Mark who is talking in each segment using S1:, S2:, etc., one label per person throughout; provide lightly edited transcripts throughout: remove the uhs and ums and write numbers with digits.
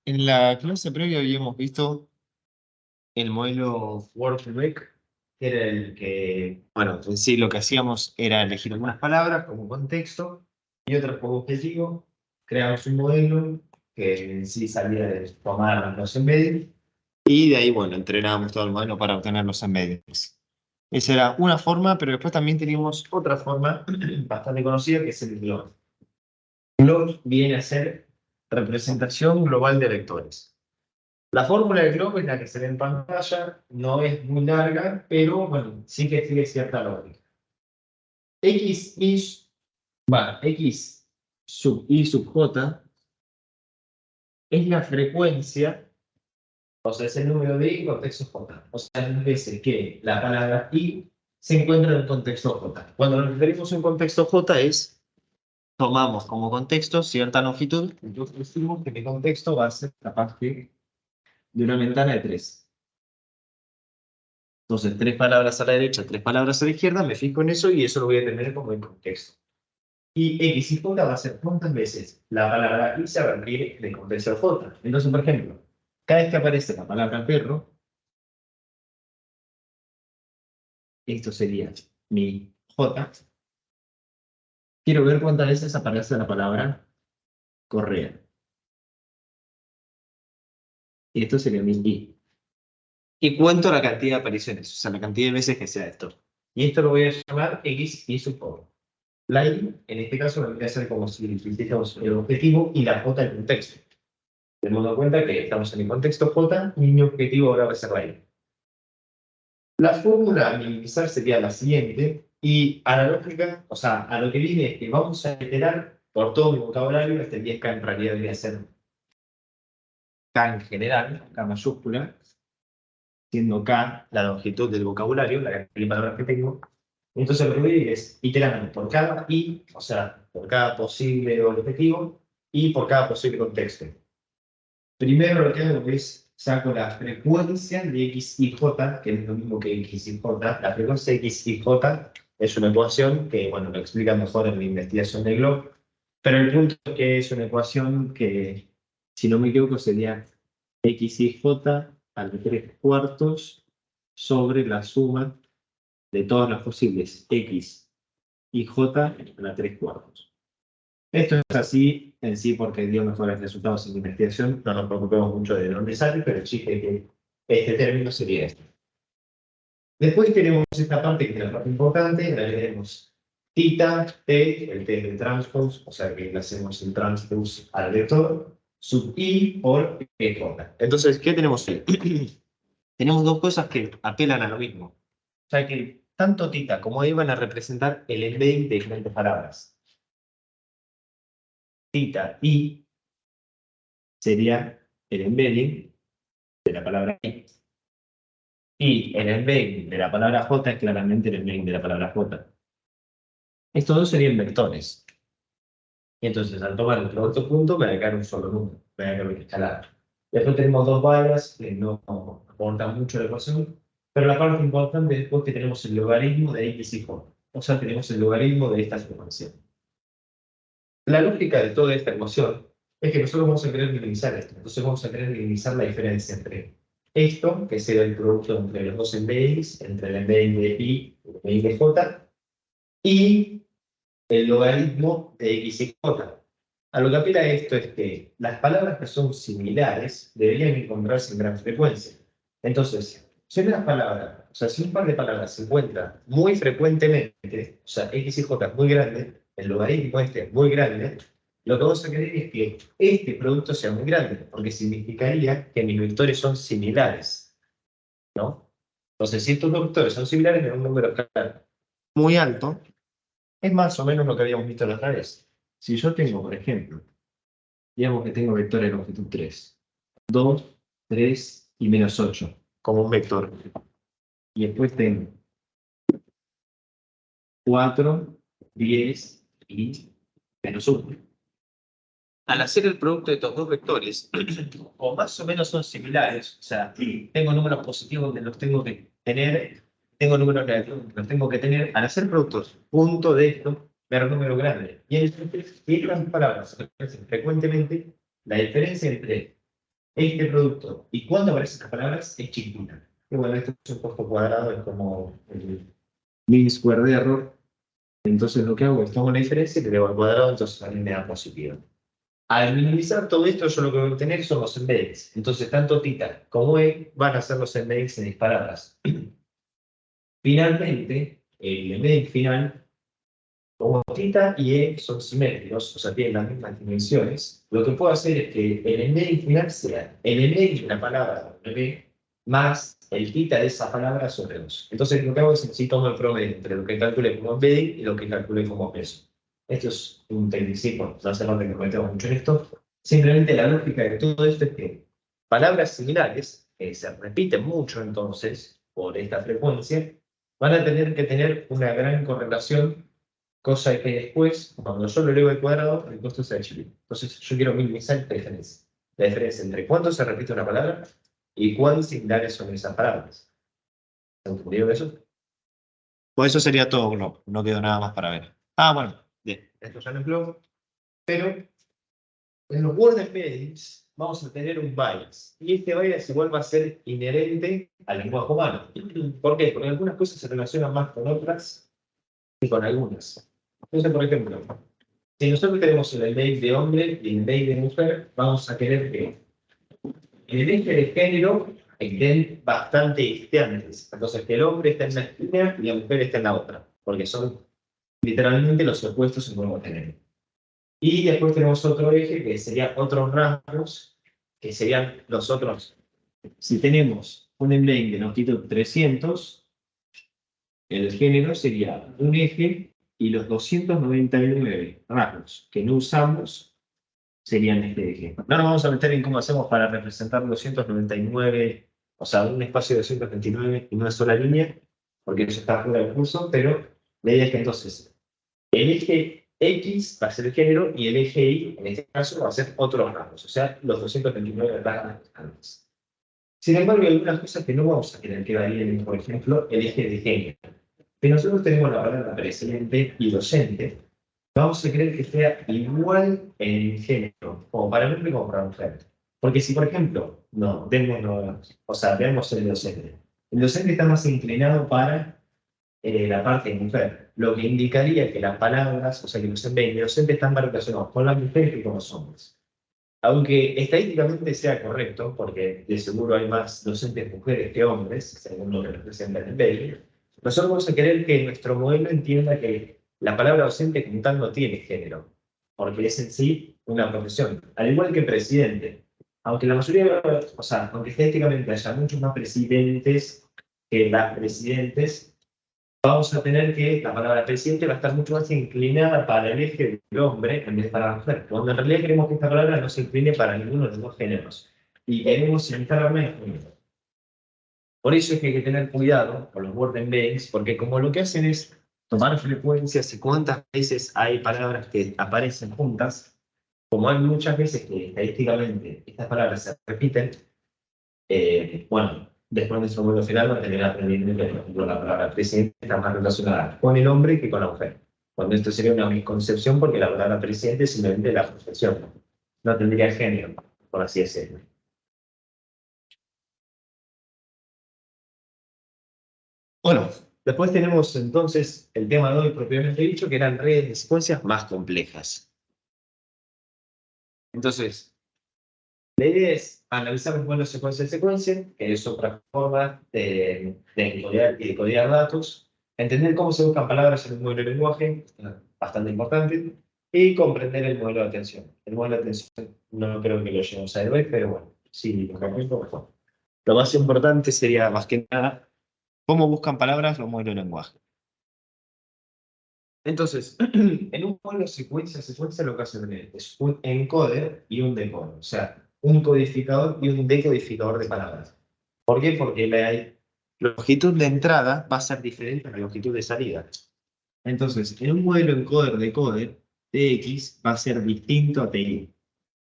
S1: En la clase previa habíamos visto el modelo WordPress, que era el que, bueno, en sí lo que hacíamos era elegir algunas palabras como contexto y otras como objetivo. Creamos un modelo que en sí salía de tomar los embeddings y de ahí, bueno, entrenábamos todo el modelo para obtener los embeddings. Esa era una forma, pero después también teníamos otra forma bastante conocida que es el GLOB. GLOB viene a ser representación global de vectores. La fórmula del globo es la que se ve en pantalla, no es muy larga, pero bueno, sí que sigue cierta lógica. X, y, X sub I sub J es la frecuencia, o sea, es el número de I en contexto J. O sea, las veces que la palabra I se encuentra en el contexto J. Cuando nos referimos a un contexto J es, tomamos como contexto cierta longitud, entonces decimos que mi contexto va a ser capaz de una ventana de 3. Entonces, 3 palabras a la derecha, 3 palabras a la izquierda, me fijo en eso y eso lo voy a tener como en contexto. Y X y J va a ser cuántas veces la palabra I se va a referir de contexto a J. Entonces, por ejemplo, cada vez que aparece la palabra perro, esto sería mi J. Quiero ver cuántas veces aparece la palabra correa. Y esto sería mi I. Y cuento la cantidad de apariciones, o sea, la cantidad de veces que sea esto. Y esto lo voy a llamar X y sub J. La I, en este caso, lo voy a hacer como si dijésemos el objetivo y la J el contexto. Tenemos en cuenta que estamos en el contexto J y mi objetivo ahora va a ser la I. La fórmula a minimizar sería la siguiente, y a la lógica, o sea, a lo que viene es que vamos a iterar por todo mi vocabulario, este 10K en realidad debería ser K en general, K mayúscula, siendo K la longitud del vocabulario, la cantidad de palabras que tengo. Entonces lo que voy a ir es iterando por cada I, o sea, por cada posible objetivo y por cada posible contexto. Primero lo que hago es saco la frecuencia de X y J, que es lo mismo que X y J. La frecuencia de X y J es una ecuación que, bueno, lo explica mejor en la investigación de Glob, pero el punto es que es una ecuación que, si no me equivoco, sería X y J a la 3/4 sobre la suma de todas las posibles X y J a la 3/4. Esto es así en sí porque dio mejores resultados en la investigación. No nos preocupemos mucho de dónde sale, pero existe que este término sería este. Después tenemos esta parte que es la parte importante, en la que tenemos tita, t, el t es de transpose, o sea que le hacemos el transpose al vector, sub i por e j. Entonces, ¿qué tenemos ahí? Tenemos dos cosas que apelan a lo mismo. O sea que tanto tita como i van a representar el embedding de diferentes palabras. Tita i sería el embedding de la palabra I. Y el embedding de la palabra J es claramente el embedding de la palabra J. Estos dos serían vectores. Y entonces, al tomar el producto junto, me va a quedar un solo número. Me va a quedar una escalada. Después tenemos dos variables que no aportan mucho a la ecuación, pero la parte importante es después que tenemos el logaritmo de X y J. O sea, tenemos el logaritmo de esta secuencia. La lógica de toda esta ecuación es que nosotros vamos a querer minimizar esto. Entonces vamos a querer minimizar la diferencia entre esto, que será el producto entre los dos embeddings, entre el embedding de I y el embedding de J, y el logaritmo de X y J. A lo que apela esto es que las palabras que son similares deberían encontrarse en gran frecuencia. Entonces, si una palabra, o sea, si un par de palabras se encuentran muy frecuentemente, o sea, X y J es muy grande, el logaritmo este es muy grande, lo que vamos a querer es que este producto sea muy grande, porque significaría que mis vectores son similares, ¿no? Entonces, si estos dos vectores son similares, me da un número escalar muy alto, es más o menos lo que habíamos visto la otra vez. Si yo tengo, por ejemplo, digamos que tengo vectores de longitud 3, 2, 3 y menos 8, como un vector. Y después tengo 4, 10 y menos 1. Al hacer el producto de estos dos vectores, o más o menos son similares, o sea, tengo números positivos donde los tengo que tener, tengo números negativos donde los tengo que tener, al hacer productos punto de esto, me da un número grande. Y entonces, estas palabras se representan frecuentemente, la diferencia entre este producto. ¿Y cuando aparecen las palabras? Es chiquita. Y bueno, esto es un costo cuadrado, es como el mean square de error. Entonces lo que hago es tomo la diferencia y le doy al cuadrado, entonces a mí me da positivo. Al minimizar todo esto, yo lo que voy a obtener son los embeddings. Entonces, tanto tita como e van a ser los embeddings en mis palabras. Finalmente, el embedding final, como tita y e son simétricos, o sea, tienen las mismas dimensiones, lo que puedo hacer es que el embedding final sea el embedding de la palabra e más el tita de esa palabra sobre 2. Entonces, lo que hago es que tomo el promedio entre lo que calculé como embedding y lo que calculé como peso. Esto es un tecnicismo, no hace falta que nos metamos mucho en esto. Simplemente la lógica de todo esto es que palabras similares, que se repiten mucho entonces, por esta frecuencia, van a tener que tener una gran correlación, cosa que después, cuando yo lo elevo al cuadrado, el costo sea chiquito. Entonces, yo quiero minimizar esta diferencia. La diferencia entre cuánto se repite una palabra y cuán similares son esas palabras. ¿Se entendido eso? Pues eso sería todo, Globo. No quedó nada más para ver. Ah, bueno, bien. Esto ya no es Globo. Pero en los word embeddings vamos a tener un bias. Y este bias igual va a ser inherente al lenguaje humano. ¿Por qué? Porque algunas cosas se relacionan más con otras que con algunas. Entonces, por ejemplo, si nosotros tenemos el email de hombre y el email de mujer, vamos a querer que el eje de género estén bastante distantes. Entonces, que el hombre esté en una esquina y la mujer esté en la otra. Porque son literalmente los opuestos en cómo género. Y después tenemos otro eje que sería otros rasgos, que serían los otros. Si tenemos un emblem de longitud 300, el género sería un eje y los 299 rasgos que no usamos serían este eje. No nos vamos a meter en cómo hacemos para representar 299, o sea, un espacio de 229 en una sola línea, porque eso está fuera del curso, pero la idea es que entonces el eje X va a ser el género y el eje Y, en este caso, va a ser otros rasgos, o sea, los 229 rasgos antes. Sin embargo, hay algunas cosas que no vamos a querer que varíen, por ejemplo, el eje de género. Si nosotros tenemos la palabra presidente y docente, vamos a querer que sea igual en género, como para el hombre como para la mujer. Porque si, por ejemplo, o sea, veamos el docente está más inclinado para la parte de mujer, lo que indicaría que las palabras, o sea, que los embeddings de docente están más relacionados con las mujeres que con los hombres. Aunque estadísticamente sea correcto, porque de seguro hay más docentes mujeres que hombres, según lo que representa el embedding, nosotros vamos a querer que nuestro modelo entienda que la palabra docente como tal no tiene género, porque es en sí una profesión, al igual que presidente. Aunque la mayoría, o sea, aunque estadísticamente haya muchos más presidentes que las presidentes, vamos a tener que la palabra presidente va a estar mucho más inclinada para el eje del hombre en vez de para la mujer. Cuando en realidad queremos que esta palabra no se incline para ninguno de los dos géneros. Y queremos instalarla en género. Por eso es que hay que tener cuidado con los word embeddings, porque como lo que hacen es tomar frecuencias y cuántas veces hay palabras que aparecen juntas, como hay muchas veces que estadísticamente estas palabras se repiten, bueno, después de nuestro modelo final va a tener aprendiendo que, por ejemplo, la palabra presidente está más relacionada con el hombre que con la mujer. Cuando esto sería una misconcepción porque la palabra presidente es simplemente la profesión, no tendría género, por así decirlo. Bueno, después tenemos entonces el tema de hoy propiamente dicho, que eran redes de secuencias más complejas. Entonces, la idea es analizar los modelos secuencia de secuencia, que es otra forma de encodiar y decodiar datos, entender cómo se buscan palabras en un modelo de lenguaje, bastante importante, y comprender el modelo de atención. El modelo de atención no creo que lo lleguemos a ver hoy, pero bueno, sí, lo comprendo mejor. Lo más importante sería, más que nada, cómo buscan palabras los modelos de lenguaje. Entonces, en un modelo secuencia lo que hacen es un encoder y un decoder, o sea, un codificador y un decodificador de palabras. ¿Por qué? Porque la longitud de entrada va a ser diferente a la longitud de salida. Entonces, en un modelo encoder-decoder, TX va a ser distinto a TI.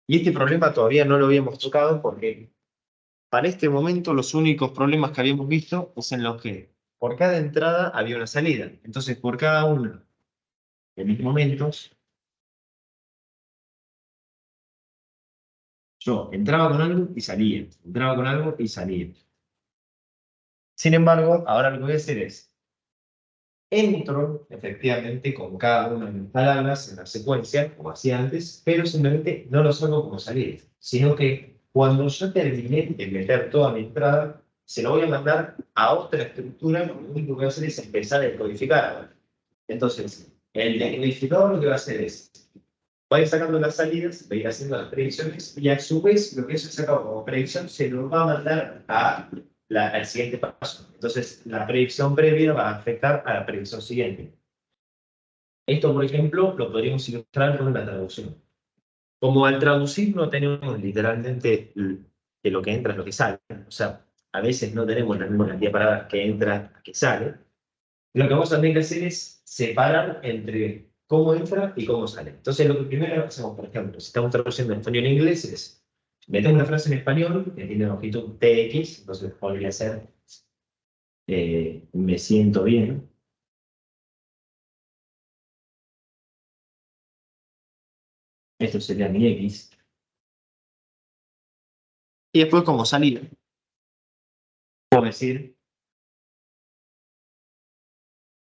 S1: Y este problema todavía no lo habíamos tocado porque para este momento los únicos problemas que habíamos visto es en los que por cada entrada había una salida. Entonces, por cada uno de mis momentos, Yo entraba con algo y salía. Entraba con algo y salía. Sin embargo, ahora lo que voy a hacer es, entro efectivamente con cada una de mis palabras en la secuencia, como hacía antes, pero simplemente no lo saco como salida, sino que cuando yo terminé de meter toda mi entrada, se lo voy a mandar a otra estructura, lo único que voy a hacer es empezar a decodificar ahora. Entonces, el decodificador lo que va a hacer es, va a ir sacando las salidas, va a ir haciendo las predicciones, y a su vez, lo que eso sacado como predicción se lo va a mandar al siguiente paso. Entonces, la predicción previa va a afectar a la predicción siguiente. Esto, por ejemplo, lo podríamos ilustrar con la traducción. Como al traducir no tenemos literalmente de lo que entra es lo que sale, o sea, a veces no tenemos la misma cantidad de palabras que entra que sale, lo que vamos a tener que hacer es separar entre cómo entra y cómo sale. Entonces, lo que primero hacemos, por ejemplo, si estamos traduciendo en español e inglés, es metemos una frase en español que tiene longitud TX, entonces podría ser me siento bien. Esto sería mi X. Y después, como salida, puedo decir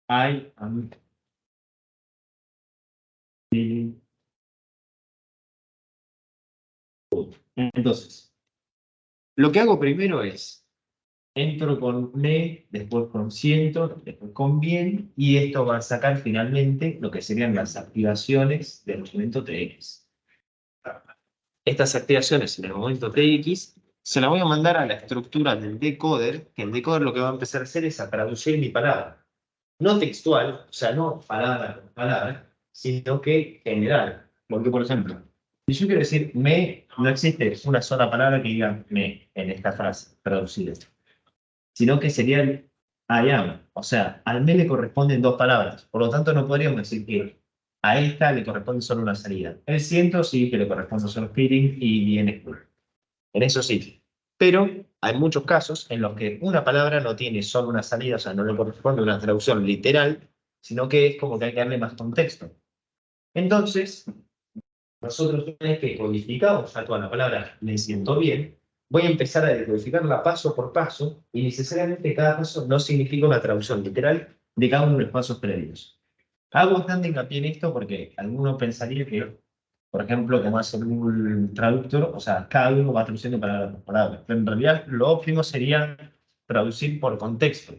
S1: I am feeling good. Entonces, lo que hago primero es, entro con me, después con siento, después con bien, y esto va a sacar finalmente lo que serían las activaciones del momento TX. Estas activaciones en el momento TX se las voy a mandar a la estructura del decoder, que el decoder lo que va a empezar a hacer es a traducir mi palabra. No textual, o sea, no palabra por palabra, sino que general. Porque, por ejemplo, si yo quiero decir me, no existe una sola palabra que diga me en esta frase traducida, sino que sería el I am. O sea, al me le corresponden dos palabras. Por lo tanto, no podríamos decir que a esta le corresponde solo una salida. El siento sí que le corresponde solo feeling y viene cool. En eso sí. Pero hay muchos casos en los que una palabra no tiene solo una salida, o sea, no le corresponde una traducción literal, sino que es como que hay que darle más contexto. Entonces, nosotros una vez que codificamos ya toda la palabra me siento bien, voy a empezar a decodificarla paso por paso y necesariamente cada paso no significa una traducción literal de cada uno de los pasos previos. Hago bastante hincapié en esto porque alguno pensaría que, por ejemplo, como hace un traductor, o sea, cada uno va traduciendo palabra por palabra, pero en realidad lo óptimo sería traducir por contexto.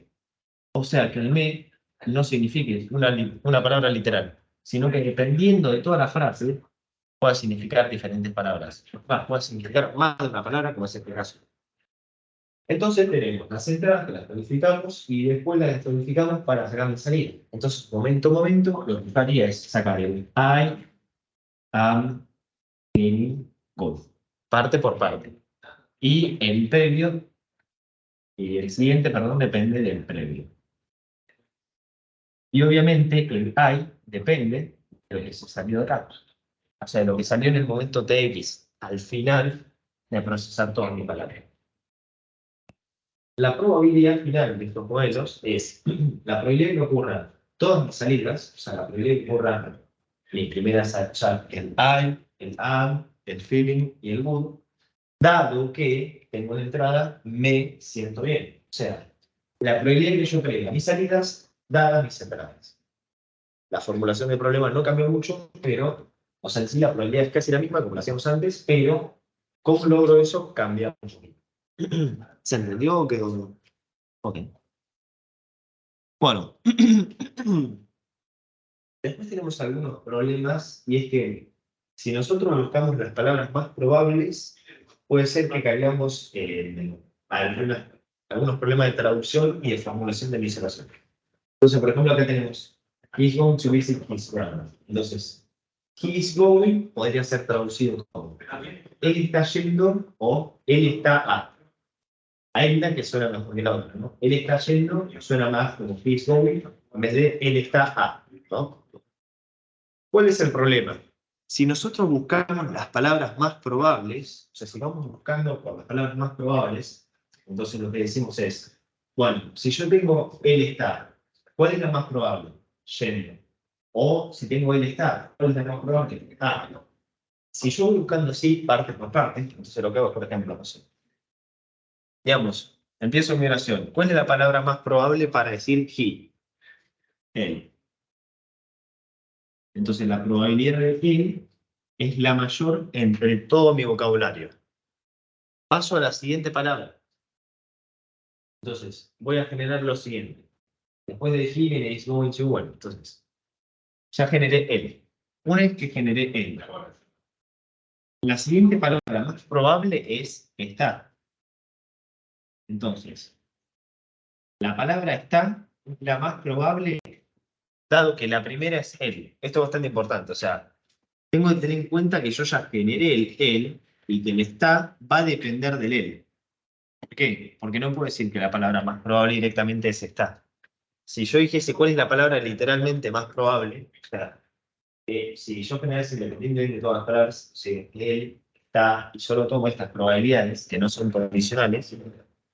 S1: O sea, que el me no signifique una palabra literal, sino que dependiendo de toda la frase, puede significar diferentes palabras. Puede significar más de una palabra, como es este caso. Entonces tenemos las entradas que las codificamos y después las descodificamos para sacar la salida. Entonces, momento a momento, lo que haría es sacar el I am feeling good, parte por parte. Y el previo, y el siguiente, perdón, depende del previo. Y obviamente el I depende de lo que se salió de acá. O sea, lo que salió en el momento TX al final de procesar toda mi palabra. La probabilidad final de estos modelos es la probabilidad de que ocurran todas mis salidas, o sea, la probabilidad de que ocurran mis primeras, o sea, el I, el am, el feeling y el good, dado que tengo de entrada me siento bien. O sea, la probabilidad de que yo prevea mis salidas dadas mis entradas. La formulación del problema no cambió mucho, pero, o sea, en sí la probabilidad es casi la misma como la hacíamos antes, pero ¿cómo logro eso? Cambia un poquito. ¿Se entendió o quedó? Ok. Bueno, después tenemos algunos problemas y es que si nosotros buscamos las palabras más probables, puede ser que caigamos en algunos problemas de traducción y de formulación de miseración. Entonces, por ejemplo, acá tenemos He's going to visit his grandma. Entonces, he's going podría ser traducido como él está yendo o él está a. Hay una que suena mejor que la otra, ¿no? Él está yendo, suena más como he's going, en vez de él está a, ¿no? ¿Cuál es el problema? Si nosotros buscamos las palabras más probables, o sea, si vamos buscando por las palabras más probables, entonces lo que decimos es, bueno, si yo tengo él está, ¿cuál es la más probable? Yendo. O si tengo él está, ¿cuál es la más probable? Ah, no. Si yo voy buscando así, parte por parte, entonces lo que hago es, por ejemplo, no sé. Digamos, empiezo mi oración. ¿Cuál es la palabra más probable para decir he? Él. Entonces la probabilidad de él es la mayor entre todo mi vocabulario. Paso a la siguiente palabra. Entonces, voy a generar lo siguiente. Después de he is going to, bueno, entonces, ya generé él. Una vez que generé él, la siguiente palabra más probable es está. Entonces, la palabra está es la más probable, dado que la primera es él. Esto es bastante importante, o sea, tengo que tener en cuenta que yo ya generé el él y que el está va a depender del él. ¿Por qué? Porque no puedo decir que la palabra más probable directamente es está. Si yo dijese cuál es la palabra literalmente más probable, o sea, si yo generase independientemente de todas las palabras, si él está y solo tomo estas probabilidades que no son condicionales,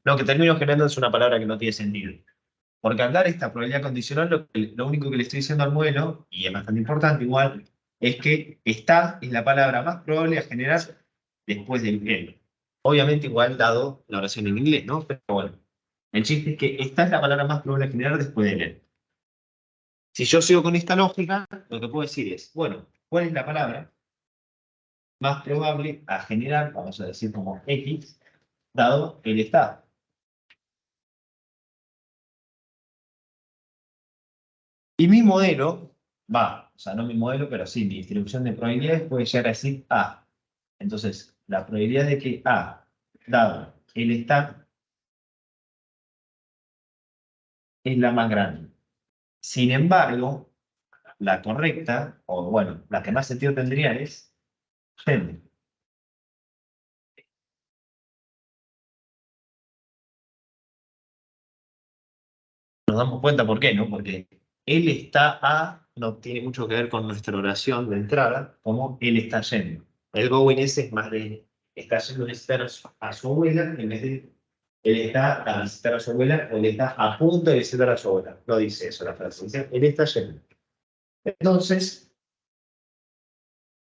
S1: lo que termino generando es una palabra que no tiene sentido. Porque al dar esta probabilidad condicional, lo único que le estoy diciendo al modelo, y es bastante importante igual, es que está es la palabra más probable a generar después del él. Obviamente igual dado la oración en inglés, ¿no? Pero bueno, el chiste es que esta es la palabra más probable a generar después del él. Si yo sigo con esta lógica, lo que puedo decir es, bueno, ¿cuál es la palabra más probable a generar, vamos a decir como X, dado el estado? Y mi modelo va, o sea, no mi modelo, pero sí, mi distribución de probabilidades puede llegar a decir A. Entonces, la probabilidad de que A, dado el está, es la más grande. Sin embargo, la correcta, o bueno, la que más sentido tendría es Gen. Nos damos cuenta por qué, ¿no? Porque él está a no tiene mucho que ver con nuestra oración de entrada, como él está yendo. El going ese es más de está yendo a visitar a su abuela, en vez de él está a visitar a su abuela o él está a punto de visitar a su abuela. No dice eso la frase, dice él está yendo. Entonces,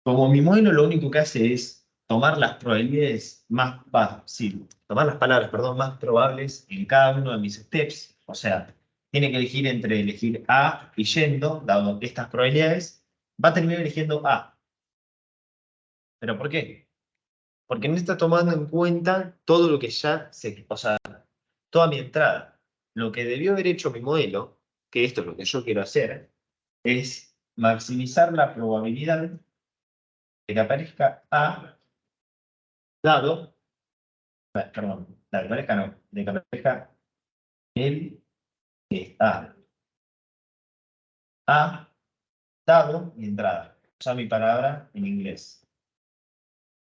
S1: como mi modelo lo único que hace es tomar las probabilidades más, sí, tomar las palabras, perdón, más probables en cada uno de mis steps, o sea, tiene que elegir entre elegir A y yendo, dado estas probabilidades, va a terminar eligiendo A. ¿Pero por qué? Porque no está tomando en cuenta todo lo que ya se, o sea, toda mi entrada. Lo que debió haber hecho mi modelo, que esto es lo que yo quiero hacer, es maximizar la probabilidad de que aparezca A dado, perdón, la que aparezca no, de que aparezca el que está A dado mi entrada. O sea, mi palabra en inglés.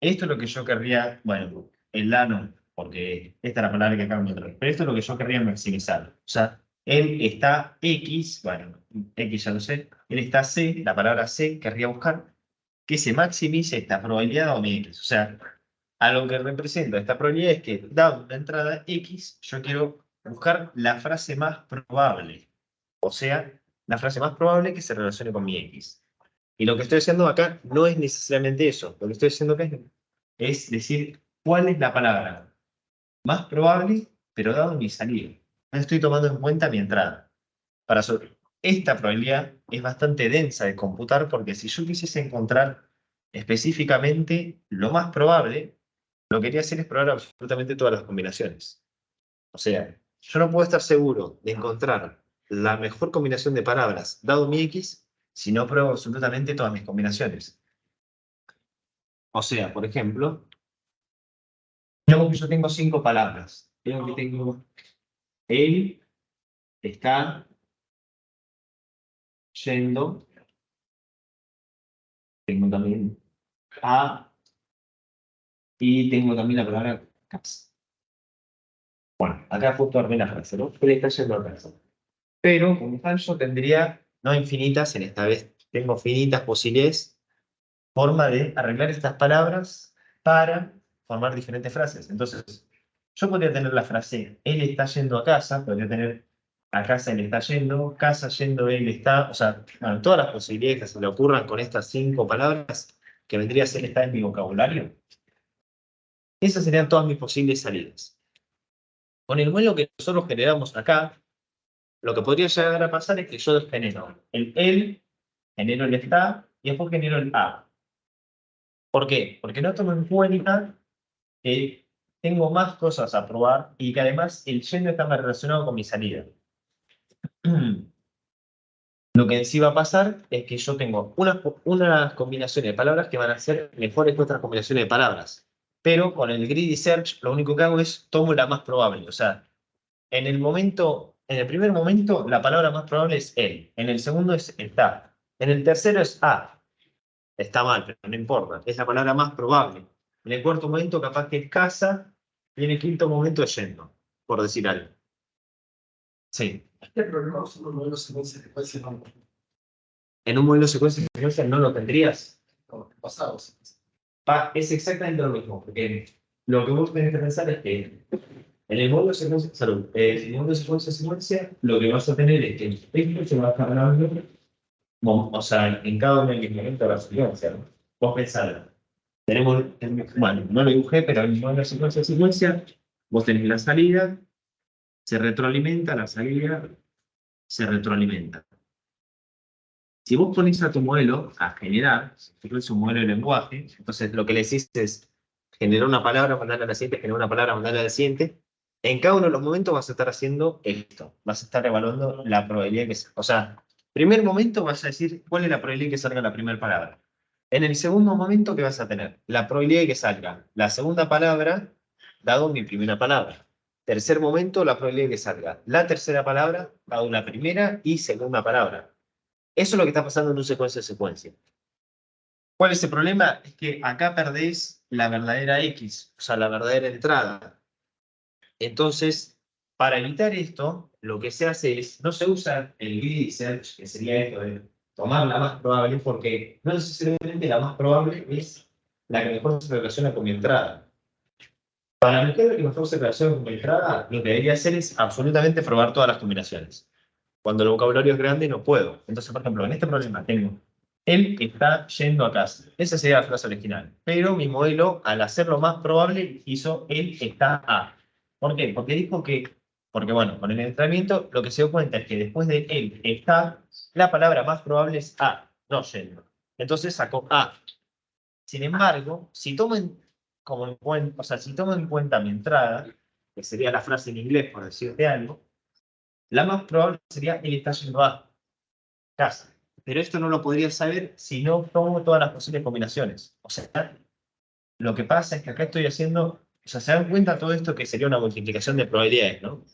S1: Esto es lo que yo querría, bueno, el la no, porque esta es la palabra que acabo de encontrar, pero esto es lo que yo querría maximizar. O sea, él está X, bueno, X ya lo sé, él está C, la palabra C querría buscar que se maximice esta probabilidad de mi X. O sea, a lo que representa esta probabilidad es que, dado una entrada X, yo quiero buscar la frase más probable. O sea, la frase más probable que se relacione con mi X. Y lo que estoy haciendo acá no es necesariamente eso. Lo que estoy haciendo acá es decir cuál es la palabra más probable, pero dado mi salida. No estoy tomando en cuenta mi entrada. Para esta probabilidad es bastante densa de computar porque si yo quisiese encontrar específicamente lo más probable, lo que quería hacer es probar absolutamente todas las combinaciones. O sea, yo no puedo estar seguro de encontrar la mejor combinación de palabras dado mi X si no pruebo absolutamente todas mis combinaciones. O sea, por ejemplo, digamos que yo tengo 5 palabras. Tengo que tengo él está yendo. Tengo también a y tengo también la palabra casa. Bueno, acá justo armé la frase, ¿no? Él está yendo a casa. Pero como tal yo tendría, no infinitas, en esta vez tengo finitas posibles, forma de arreglar estas palabras para formar diferentes frases. Entonces, yo podría tener la frase, él está yendo a casa, podría tener a casa él está yendo, casa yendo él está, o sea, bueno, todas las posibilidades que se le ocurran con estas 5 palabras, que vendría a ser esta en mi vocabulario, esas serían todas mis posibles salidas. Con el modelo que nosotros generamos acá, lo que podría llegar a pasar es que yo genero el, genero el está, y después genero el a. ¿Por qué? Porque no tomo en cuenta que tengo más cosas a probar y que además el yendo está más relacionado con mi salida. Lo que sí va a pasar es que yo tengo unas combinaciones de palabras que van a ser mejores que otras combinaciones de palabras. Pero con el greedy search lo único que hago es tomo la más probable. O sea, en el primer momento la palabra más probable es el. En el segundo es está. En el tercero es a. Está mal, pero no importa. Es la palabra más probable. En el cuarto momento capaz que es casa. Y en el quinto momento es yendo, por decir algo. Sí.
S2: ¿Qué problema son los modelos secuencia no?
S1: En un modelo secuencia no lo tendrías.
S2: Pasados.
S1: Es exactamente lo mismo, porque lo que vos tenés que pensar es que en el modelo secuencia, lo que vas a tener es que el texto se va cargando, o sea, en cada uno de los momentos de la secuencia, ¿no? Vos pensás, tenemos, bueno, no lo dibujé, pero en el modelo secuencia, vos tenés la salida, se retroalimenta, la salida se retroalimenta. Si vos ponés a tu modelo a generar, si es un modelo de lenguaje, entonces lo que le decís es generar una palabra, mandarla a la siguiente, generar una palabra, mandarla a la siguiente. En cada uno de los momentos vas a estar haciendo esto. Vas a estar evaluando la probabilidad que salga. O sea, primer momento vas a decir cuál es la probabilidad que salga la primera palabra. En el segundo momento, ¿qué vas a tener? La probabilidad de que salga la segunda palabra, dado mi primera palabra. Tercer momento, la probabilidad de que salga la tercera palabra, dado la primera y segunda palabra. Eso es lo que está pasando en un secuencia. ¿Cuál es el problema? Es que acá perdés la verdadera X, o sea, la verdadera entrada. Entonces, para evitar esto, lo que se hace es, no se usa el greedy search, que sería esto de tomar la más probable, porque no necesariamente la más probable es la que mejor se relaciona con mi entrada. Para meter la que mejor se relaciona con mi entrada, lo que debería hacer es absolutamente probar todas las combinaciones. Cuando el vocabulario es grande, no puedo. Entonces, por ejemplo, en este problema tengo, él está yendo a casa. Esa sería la frase original. Pero mi modelo, al hacerlo más probable, hizo él está a. ¿Por qué? Porque dijo que, porque bueno, con el entrenamiento, lo que se dio cuenta es que después de él está, la palabra más probable es a, no yendo. Entonces sacó a. Sin embargo, si tomo en cuenta, o sea, si tomo en cuenta mi entrada, que sería la frase en inglés, por decirte algo, la más probable sería él está yendo a casa. Pero esto no lo podría saber si no tomo todas las posibles combinaciones. O sea, lo que pasa es que acá estoy haciendo, o sea, se dan cuenta todo esto que sería una multiplicación de probabilidades, ¿no?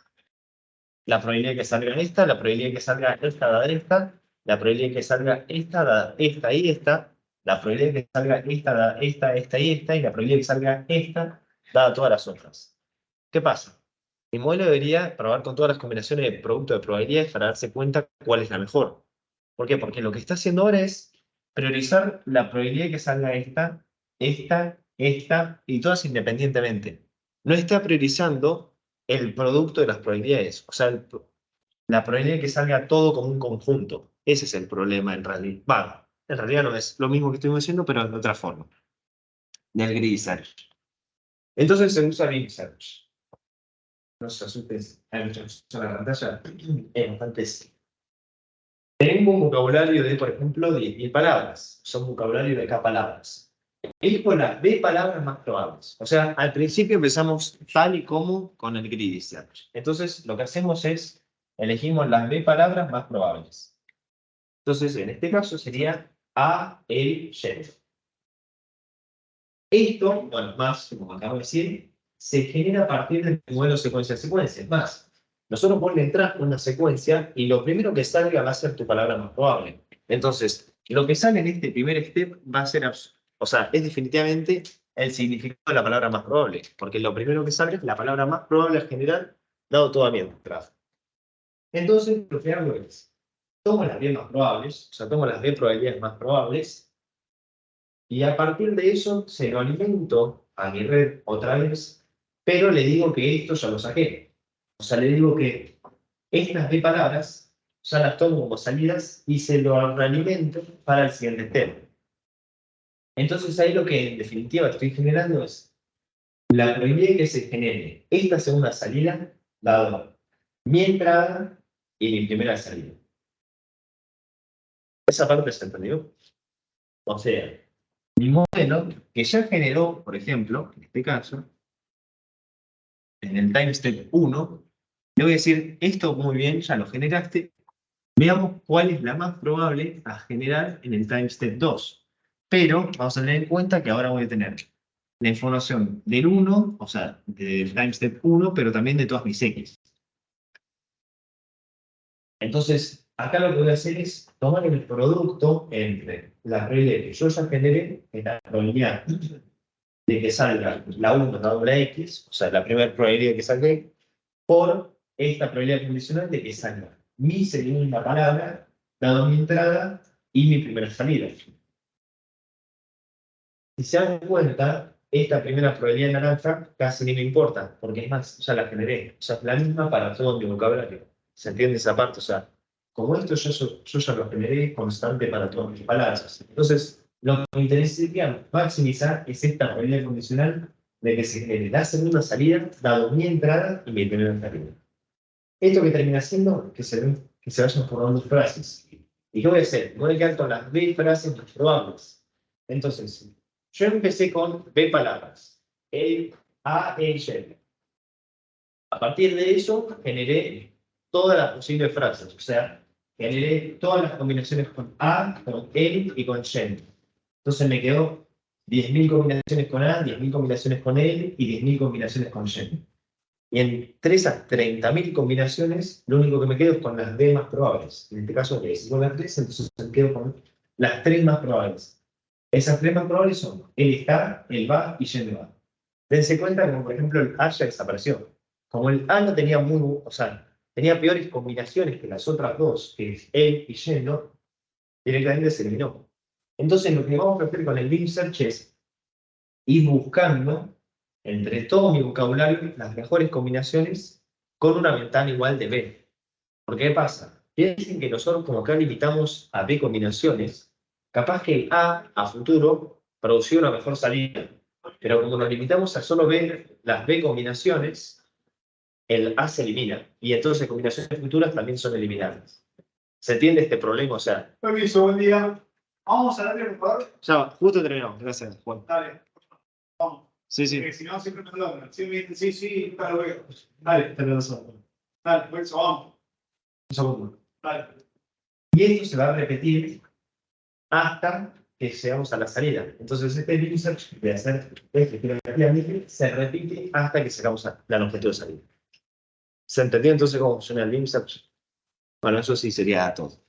S1: La probabilidad de que salga esta, la probabilidad de que salga esta dada esta, la probabilidad de que salga esta dada esta y esta, la probabilidad de que salga esta dada esta y esta, y la probabilidad de que salga esta dada todas las otras. ¿Qué pasa? Mi modelo debería probar con todas las combinaciones de producto de probabilidades para darse cuenta cuál es la mejor. ¿Por qué? Porque lo que está haciendo ahora es priorizar la probabilidad de que salga esta y todas independientemente. No está priorizando el producto de las probabilidades, o sea, la probabilidad de que salga todo como un conjunto. Ese es el problema en realidad. Va, en realidad no es lo mismo que estuvimos diciendo, pero de otra forma. Del greedy search. Entonces se usa greedy search. No se asusten, hay muchas en la pantalla. Es bastante simple. Tengo un vocabulario de, por ejemplo, 10.000 palabras. Son vocabulario de K palabras. Elijo las B palabras más probables. O sea, al principio empezamos tal y como con el greedy search. Entonces, lo que hacemos es, elegimos las B palabras más probables. Entonces, en este caso sería A, el, Y. Esto, bueno, más, como acabo de decir, se genera a partir del modelo secuencia-secuencia. Es más, nosotros vos le entras con una secuencia y lo primero que salga va a ser tu palabra más probable. Entonces, lo que sale en este primer step va a ser, o sea, es definitivamente el significado de la palabra más probable, porque lo primero que sale es la palabra más probable en general, dado toda mi entrada. Entonces, lo que hago es, tomo las B más probables, o sea, tomo las B probabilidades más probables, y a partir de eso se lo alimento a mi red otra vez, pero le digo que esto ya lo saqué. O sea, le digo que estas B palabras ya las tomo como salidas y se lo alimento para el siguiente step. Entonces ahí lo que en definitiva estoy generando es la probabilidad de que se genere esta segunda salida dado mi entrada y mi primera salida. Esa parte se entendió. O sea, mi modelo que ya generó, por ejemplo, en este caso, en el time step 1, le voy a decir, esto muy bien, ya lo generaste, veamos cuál es la más probable a generar en el time step 2. Pero vamos a tener en cuenta que ahora voy a tener la información del 1, o sea, del time step 1, pero también de todas mis X. Entonces, acá lo que voy a hacer es tomar el producto entre la probabilidad que yo ya generé, que es la probabilidad de que salga la 1 dado la X, o sea, la primera probabilidad que saqué, por esta probabilidad condicional de que salga mi segunda palabra, dado mi entrada y mi primera salida. Si se dan cuenta, esta primera probabilidad naranja casi ni me importa, porque es más, ya la generé. O sea, es la misma para todo mi vocabulario. ¿Se entiende esa parte? O sea, como esto yo ya lo generé constante para todas mis palabras. Entonces, lo que me interesa maximizar es esta probabilidad condicional de que se genere la segunda salida, dado mi entrada y mi primera salida. Esto que termina siendo que se vayan formando frases. ¿Y qué voy a hacer? Voy a quedar con las B frases más probables. Entonces, yo empecé con B palabras. A, E y Y. A partir de eso, generé todas las posibles frases. O sea, generé todas las combinaciones con A, con E y con Y. Entonces me quedó 10.000 combinaciones con A, 10.000 combinaciones con E y 10.000 combinaciones con Y. Y entre esas 30.000 combinaciones, lo único que me quedo es con las D más probables. En este caso, es igual a 3, entonces me quedo con las 3 más probables. Esas 3 más probables son el está, el va y Y va. Dense cuenta como, por ejemplo, el A ya desapareció. Como el A no tenía o sea, tenía peores combinaciones que las otras dos, que es el y Y, ¿no? Directamente se eliminó. Entonces, lo que vamos a hacer con el Bing Search es ir buscando entre todo mi vocabulario las mejores combinaciones con una ventana igual de B. ¿Por qué pasa? Piensen que nosotros como acá limitamos a B combinaciones, capaz que el a futuro produció una mejor salida, pero como nos limitamos a solo ver las B combinaciones, el A se elimina, y entonces combinaciones futuras también son eliminadas. ¿Se entiende este problema? O sea,
S2: Permiso, buen día. Vamos a darle, por favor.
S1: ya, justo terminamos. Gracias, Juan.
S2: Dale, vamos.
S1: Sí, sí.
S2: Porque si no, siempre me logran. Sí, sí, sí, nunca lo veo. Dale,
S1: Tenés razón.
S2: dale, por eso vamos.
S1: Un segundo.
S2: Dale.
S1: Y esto se va a repetir hasta que llegamos a la salida. Entonces, este Bing Search de hacer se repite hasta que llegamos al objetivo de salida. ¿Se entendió entonces cómo funciona el Bing Search? Bueno, eso sí sería todo.